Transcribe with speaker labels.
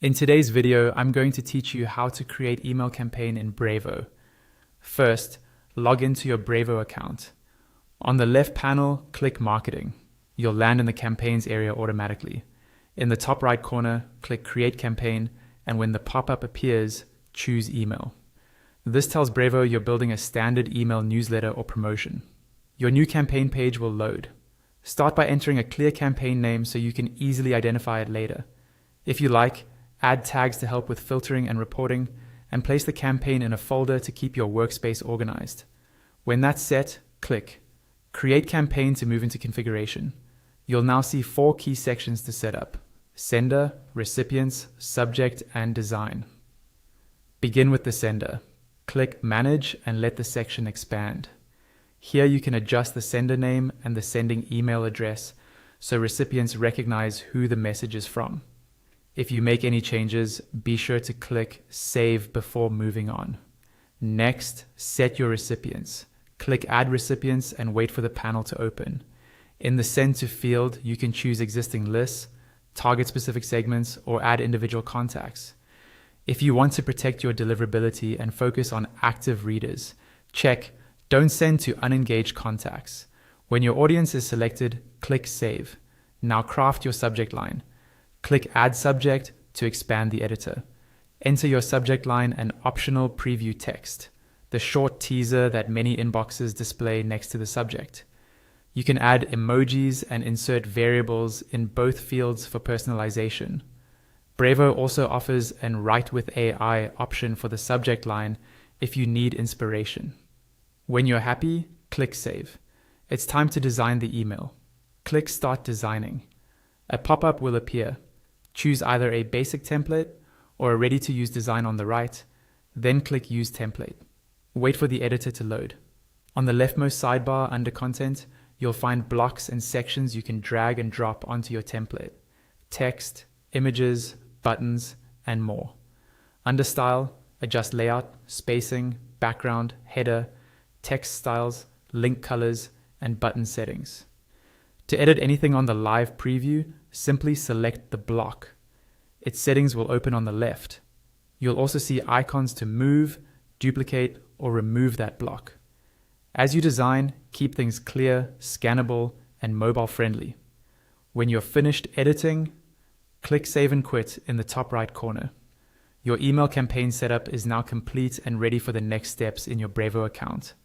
Speaker 1: In today's video, I'm going to teach you how to create email campaign in Brevo. First, log into your Brevo account. On the left panel, click Marketing. You'll land in the Campaigns area automatically. In the top right corner, click Create Campaign, and when the pop-up appears, choose Email. This tells Brevo you're building a standard email newsletter or promotion. Your new campaign page will load. Start by entering a clear campaign name so you can easily identify it later. If you like, add tags to help with filtering and reporting, and place the campaign in a folder to keep your workspace organized. When that's set, click Create Campaign to move into configuration. You'll now see 4 key sections to set up: Sender, Recipients, Subject, and Design. Begin with the sender. Click Manage and let the section expand. Here you can adjust the sender name and the sending email address so recipients recognize who the message is from. If you make any changes, be sure to click Save before moving on. Next, set your recipients. Click Add Recipients and wait for the panel to open. In the Send to field, you can choose existing lists, target specific segments, or add individual contacts. If you want to protect your deliverability and focus on active readers, check Don't send to unengaged contacts. When your audience is selected, click Save. Now craft your subject line. Click Add Subject to expand the editor. Enter your subject line and optional preview text, the short teaser that many inboxes display next to the subject. You can add emojis and insert variables in both fields for personalization. Brevo also offers an Write with AI option for the subject line if you need inspiration. When you're happy, click Save. It's time to design the email. Click Start Designing. A pop-up will appear. Choose either a basic template or a ready-to-use design on the right, then click Use Template. Wait for the editor to load. On the leftmost sidebar under Content, you'll find blocks and sections you can drag and drop onto your template: text, images, buttons, and more. Under Style, adjust layout, spacing, background, header, text styles, link colors, and button settings. To edit anything on the live preview, simply select the block. Its settings will open on the left. You'll also see icons to move, duplicate, or remove that block. As you design, keep things clear, scannable, and mobile friendly. When you're finished editing, click Save and Quit in the top right corner. Your email campaign setup is now complete and ready for the next steps in your Brevo account.